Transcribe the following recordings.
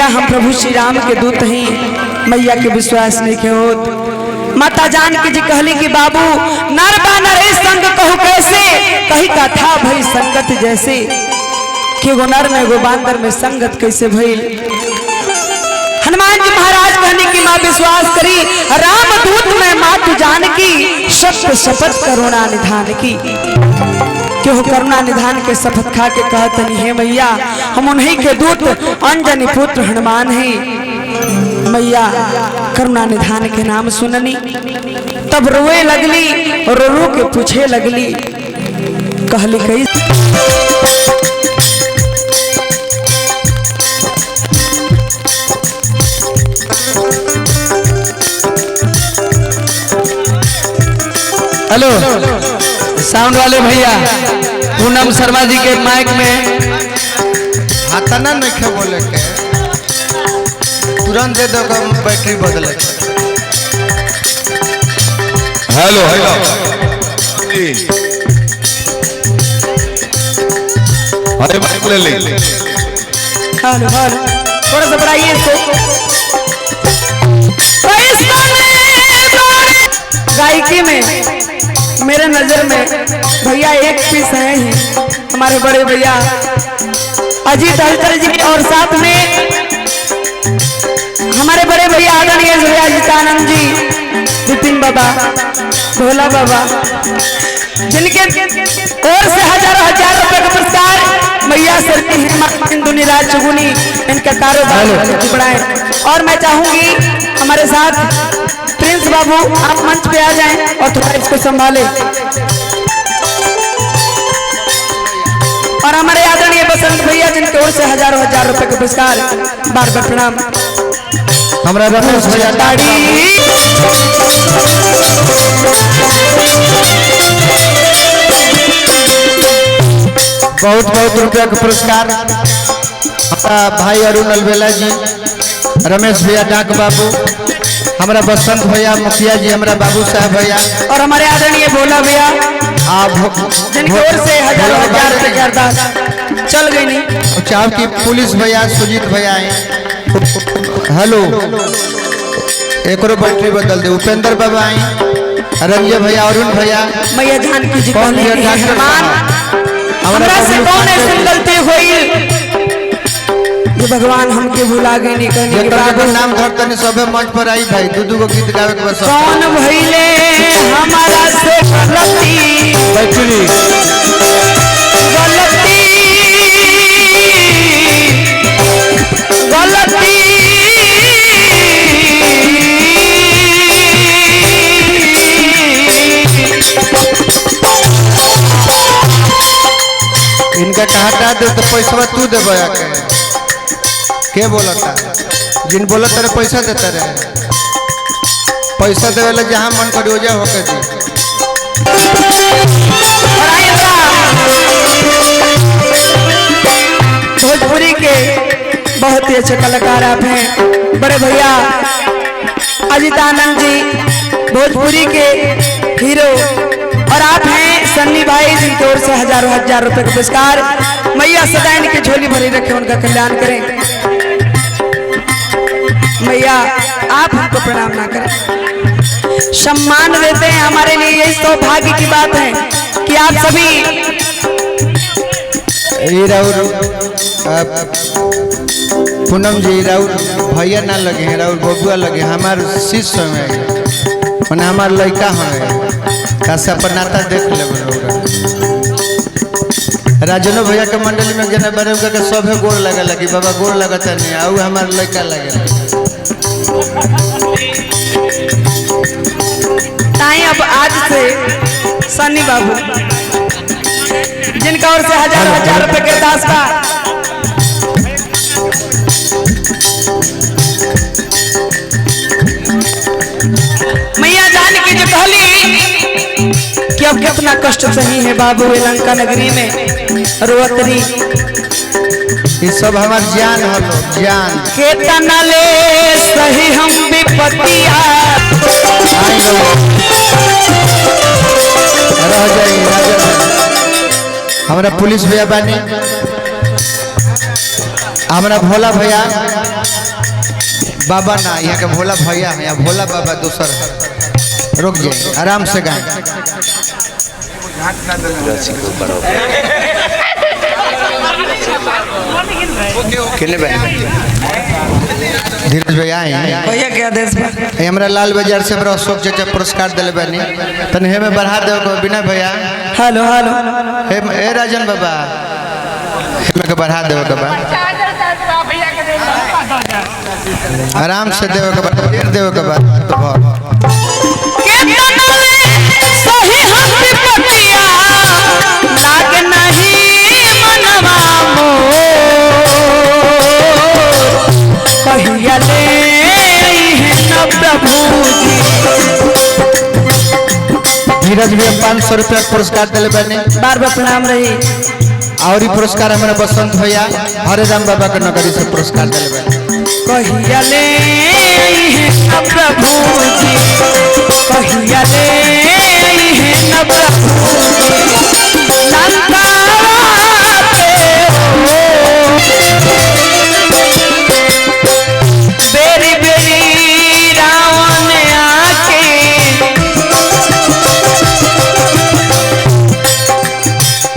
हम प्रभु श्री राम के दूत ही मैया के विश्वास नहीं के होत। माता जानकी जी कहली कि बाबू नर बा नरे संग कहू कैसे, कही का था भई संगत जैसे, कि एगो नर में एगो बांदर में संगत कैसे भइल। हनुमान जी महाराज कहने की माँ विश्वास करी, राम दूत में माँ तू जानकी, सत्य शपथ करुणा निधान की। क्यों करुणा निधान के शपथ खा के कहत नहीं है मैया हम उन्हीं के दूत अंजनी पुत्र हनुमान हैं। मैया करुणा निधान के नाम सुननी तब रोए लगली, रो रो के पूछे लगली, कहली कई हेलो साउंड वाले भैया, पूनम शर्मा जी के माइक में हाथना नहीं बोले के तुरंत दे दो बैटरी बदले। हेलो हेलो अरे माइक ले ले। हेलो हेलो थोड़ा सा बढ़ाइए इसको। गायकी में मेरे नजर में भैया एक पीस है ही हमारे बड़े भैया अजीत हलचल जी, और साथ में हमारे बड़े भैया आदरणीय भैया अजीतानंद जी, विपिन बाबा, भोला बाबा, जिनके ओर से हजारों हजार रुपए का पुरस्कार मैया सर की हिंदू निराज चुगुनी इनका कारोबार बढ़ाए। और मैं चाहूंगी हमारे साथ प्रिंस बाबू आप मंच पे आ जाएं और थोड़ा इसको संभालें। और हमारे आदरणीय बसंत भैया जिनके ओर से हजारों हजार रुपए का पुरस्कार, बार बार प्रणाम। हमारा रमेश भैया बहुत बहुत रुपया का पुरस्कार हमारा भाई अरुण अलबेला जी, रमेश भैया डाक बाबू, हमारा बसंत भैया मुखिया जी, हमारा बाबू साहब भैया, और हमारे आदरणीय भोला भैया जिनकी ओर से हजारों हजार रुपए की अरदास चल गई नहीं। चाव की पुलिस भैया सुजीत भैया आए। हेलो एक बैटरी बदल दे। उपेंद्र बाबा आई, रंजय भैया, अरुण भैया, मैया जानकी जी हमरा से कौन ऐसी गलती हुई जो भगवान हमके भुला गए नहीं कहने के बाद नाम धरतने सबे मंच पर आई भाई दू गो गीत गावे के बस कौन भइले हमारा से गलती बैटरी गलती गलती इनका हटा दे तो पैसा तू दे के बोलता, जिन बोला तेरे पैसा देता रहे, पैसा देवे ला जहाँ मन करी हो जाए होके जी। भोजपुरी के बहुत ही अच्छे कलाकार आप हैं बड़े भैया अजीतानंद जी, भोजपुरी के हीरो, और आप हैं सन्नी भाई जिनकी ओर से हजारों हजार रुपए का पुरस्कार। मैया सदा इनकी झोली भरी रखे, उनका कल्याण करें। मैया आप हमको प्रणाम ना करें, सम्मान देते हैं, हमारे लिए यही सौभाग्य की बात है कि आप सभी पूनम जी राउर भैया ना लगे हैं, राउर बबुआ लगे, हमारे शिष्य में मैंने हमारे लड़का है कैसे अपन नाता देख ले। राजनो भैया के मंडली में गने बड़े के सभे गोड़ लगे लगी, बाबा गोड़ लगता नहीं आउ हमारे लड़का लगे। अब आज से सन्नी बाबू जिनका ओर से हजारों हजार रुपए के दास का मैया जानकी जी कहली कि अब कितना कष्ट सही है बाबू लंका नगरी में रोतरी, ये सब हमार जान हलो जान केतना ले सही हम विपत्तिया रह जाए। हमारा पुलिस भैया बानी, हमारा भोला भैया बाबा ना यहाँ के भोला भैया है, यहाँ भोला बाबा दूसर है। रुक जाए, आराम से गाएं। कितने धीरज भैया आए भैया क्या देश बा हमरा लाल बाजार से बड़ा अशोक चाचा पुरस्कार दिले बानी तने हे में बढ़ा दे को बिना भैया। हेलो हेलो हे ए राजन बाबा हे में के बढ़ा देवे के बा, आराम से देवे के बा, ढेर देवे के बा। सही हंसी पतिया लाग नहीं मनवा मोर कहिया ले है न प्रभु जी। धीरज भैया 500 रुपया पुरस्कार दिले बानी, बार बार प्रणाम रही। और ये पुरस्कार हमारे बसंत भैया हरे राम बाबा के नगरी से पुरस्कार दिले बानी। कहिया ले है न प्रभु जी कहिया ले है न प्रभु जी लंका बेरी बेरी रावण आके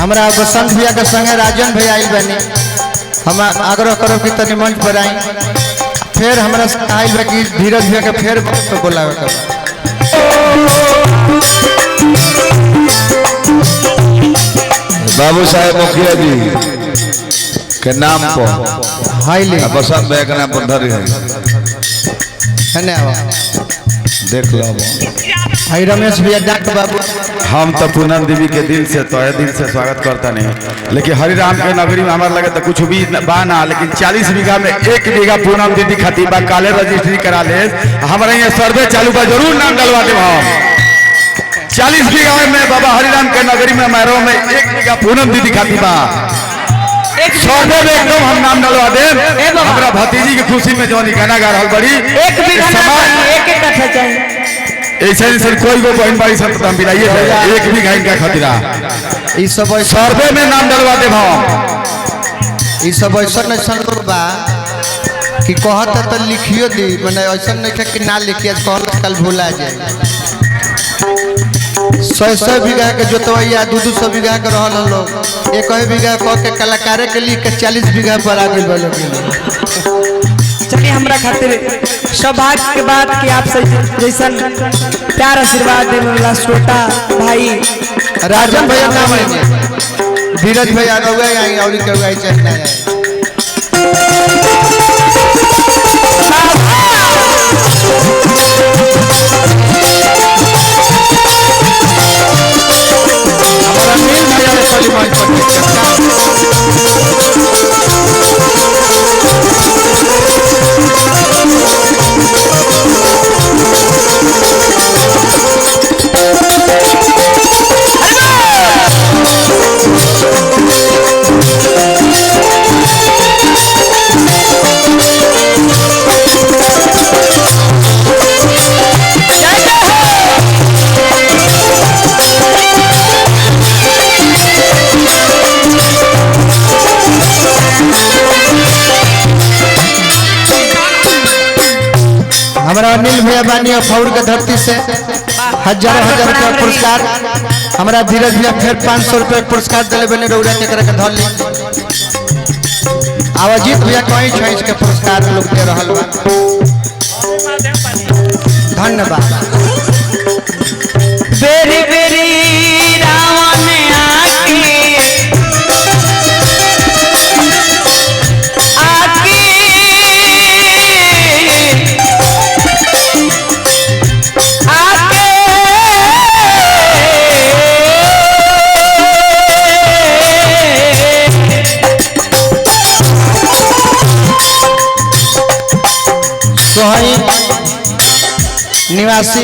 हमारा बसंत भैया के संगे राजन भैया आई बनी, हम आग्रह करो कि तनी मंच पर आई। फिर हमारा आइल बा कि धीरज भैया के फिर तो बोलावे के बाबू साहेब मुखिया जी के नाम पर हाई ले बसंत भैया के नाम पर धरी है, धन्यवाद। देख लो। हाई रमेश भैया डॉक्टर बाबू हम तो पूनम देवी के दिल से तहे दिल से स्वागत करता नहीं, लेकिन हरिराम के नगरी में हमारा लगे तो कुछ भी बा ना, लेकिन 40 बीघा में 1 बीघा पूनम दीदी खातिर बा, काले रजिस्ट्री करा ले हमारे यहाँ सर्वे चालू बा, जरूर नाम डलवा दे। 40 बीघा में बाबा हरिराम के नगरी में मैरो में 1 बीघा पूनम दीदी खातिर बा, सर्वे में एकदम हम नाम डलवा दे। हमारा भतीजी की खुशी में जो गाना गा रहा बड़ी 1 बीघा एक कट्ठा चाहिए ऐसे ऐसे कोई को बहन बाई सब हम बिलाइए 1 बीघा इनका खतरा ई सब सर्वे में नाम डलवा दे। हम ई सब ऐसा लोग बा कि कहत तो लिखियो दी, माने ऐसा नहीं था कि ना लिखिए कहल कल भूला जाए। 100 बीघा के जोतवैया 200 बीघा के रहल लोग, 1 बीघा कह के कलाकारे के लिए 40 बीघा पर आ गई लोग। चलिए हमरा खातिर सौभाग्य के बात कि आप जैसन प्यार आशीर्वाद देने वाला श्रोता भाई राजन भैया नाम है, धीरज भैया गए आई और के गए चाहे ना आए। हमारा नील भैया ने खाली मंच हमारा अनिल भैया बानी फौर के धरती से हजारों रुपया पुरस्कार। हमारा धीरज भैया फिर 500 रुपया पुरस्कार दिले बने रौरा के करके धर ली। अजीत भैया कहीं छोइस के पुरस्कार लोग दे रहल बा, धन्यवाद। बेरी बेरी रावण आके सोहई निवासी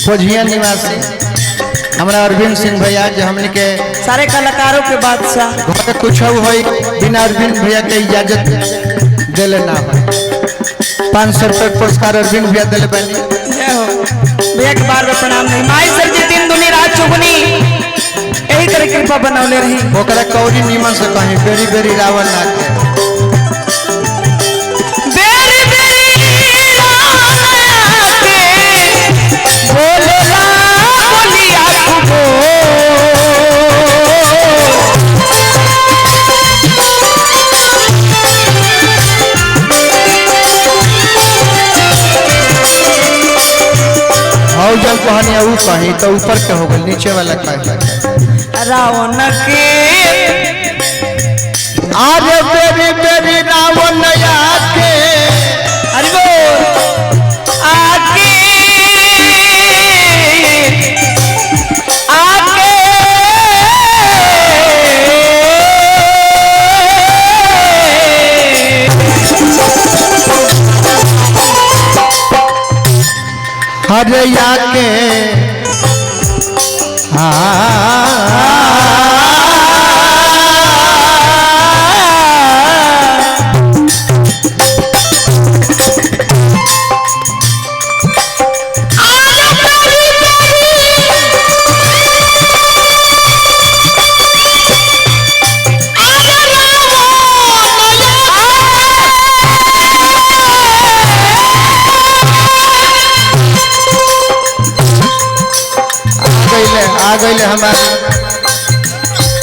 खोजिया निवासी हमारा अरविंद सिंह भैया जो हमने के सारे कलाकारों के बादशाह घर में कुछ हो बिना अरविंद भैया के इजाजत दिले ना हो। 500 रुपये पुरस्कार अरविंद भैया दिले बनी। जय हो भैया के बार बार प्रणाम नहीं। माई सर जी 3 दुनी रात चुगनी यही तरह कृपा बनौले रही। ओकरा कौड़ी नीमन से कहीं बेरी बेरी रावण ना के बेरी ऊ कहीं तो ऊपर के हो गई नीचे वाला कहीं रावण के आज बेरी बेरी रावण आके अरे वो आके आके हरे आके आ गए हमारे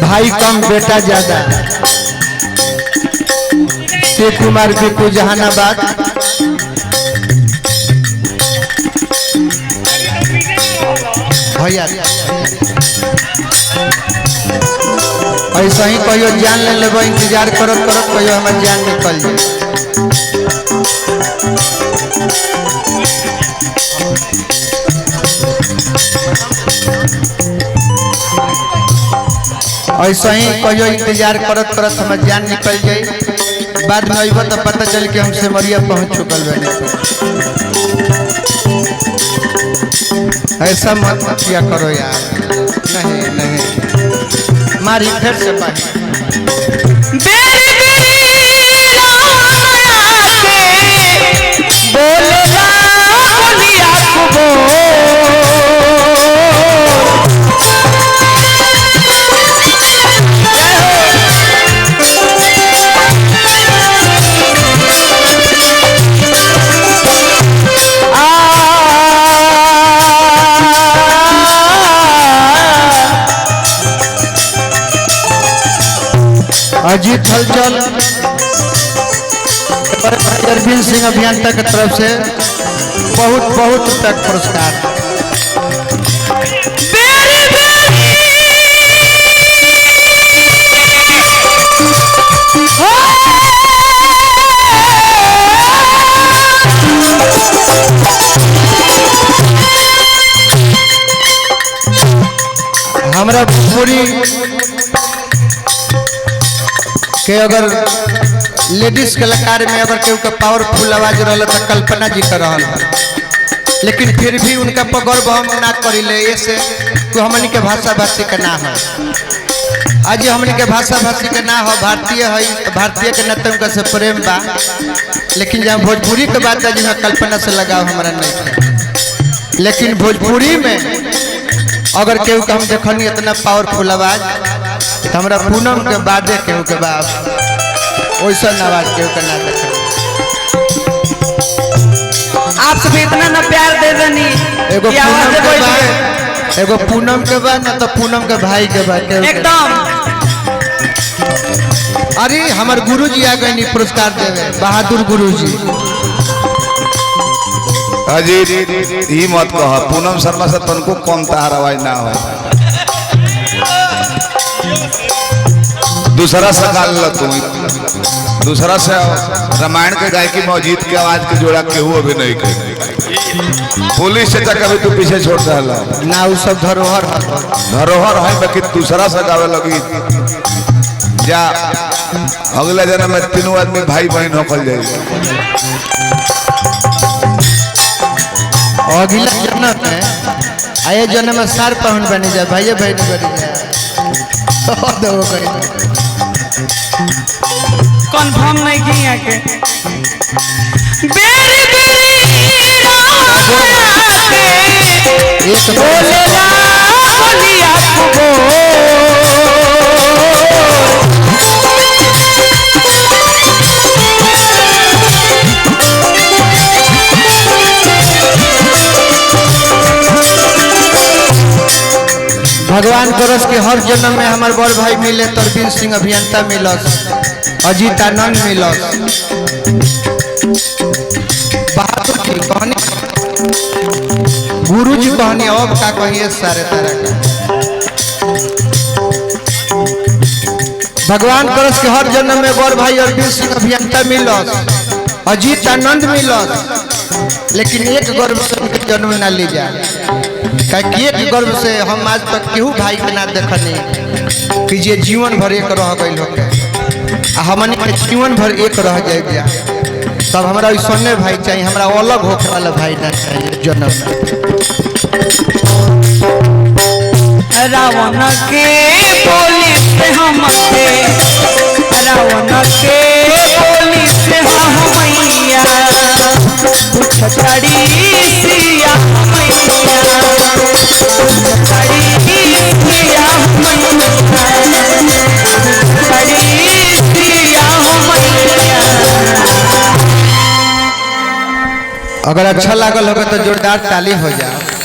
भाई कम बेटा ज्यादा शिव कुमार बिकू जहानाबाद भैया ऐसा ही कहियो जान ले लेबो इंतजार करत करत कहियो हमार जान निकल जाए ऐसा ही कहियो इंतजार करत करत हमार जान निकल जाए बाद में अइबो तो पता चल कि हम सिमरिया पहुंच चुकल बने ऐसा मत किया करो यार नहीं नहीं मारी फिर से पानी अजीत हलचल अरविंद सिंह अभियंता की तरफ से बहुत बहुत तक पुरस्कार हमारा भोजपुरी के अगर लेडीज कलाकार में अगर केहू का पावरफुल आवाज रहा तो कल्पना जी का रहा लेकिन फिर भी उनका पगौर हम ना करिले ऐसे तो हमनी के भाषा भाषी का ना है आज हमनी के भाषा भाषी का ना हो भारतीय है तो भारतीय के नाते उनका से प्रेम बा लेकिन जहाँ भोजपुरी के बात है जिसमें कल्पना से लगाव हमारा नहीं है लेकिन भोजपुरी में अगर केहू का हम देखनी इतना पावरफुल आवाज तो हमारा पूनम के बाद केहू के बाद वैसा आवाज केहू के ना देख आप सब इतना ना प्यार दे देनी एगो पूनम के बाद ना तो पूनम के भाई के बाद एकदम अरे हमारे गुरुजी आ गए पुरस्कार देवे बहादुर गुरुजी अजीत ही मत कह पूनम शर्मा से तुमको कम तार आवाज ना हो दूसरा से गाल लो तुम दूसरा से रामायण के गायकी में अजीत के आवाज के जोड़ा केहू अभी नहीं कर पुलिस से तक अभी तू पीछे छोड़ रहा ना वो सब धरोहर है लेकिन दूसरा से गावे लगी जा अगले जन्म में तीनों आदमी भाई बहन होकर जाएगी अगला जन्म में आए जन्म में सार पहन बनी जाए भाई बहन बनी जाए कंफर्म नहीं की यहाँ के एक भगवान करस के हर जन्म में हमारे बड़ भाई मिले तो अरविंद सिंह अभियंता मिलस अजीत आनंद मिलस बहादुर जी कहनी गुरु जी कहनी अब का कहिए सारे तारा का भगवान करस के हर जन्म में बड़ भाई अरविंद सिंह अभियंता मिलस, अजीत आनंद मिलस, लेकिन एक गर्भ से उनके जन्म ना ले जा। एक गर्भ से हम आज तक केहू भाई के ना देखनी कि जे जीवन भर एक रह गई होके हमन के जीवन भर एक रह जाए। तब हमारा ऐसने भाई चाहिए, हमारा अलग होके वाला भाई ना चाहिए जन्म में। रावण के बोली से हमके, रावण के बोली से हम मैया छड़ी सिया मैया, छड़ी सिया मैया, छड़ी सिया मैया। अगर अच्छा लागल होगा तो जोरदार ताली हो जाए।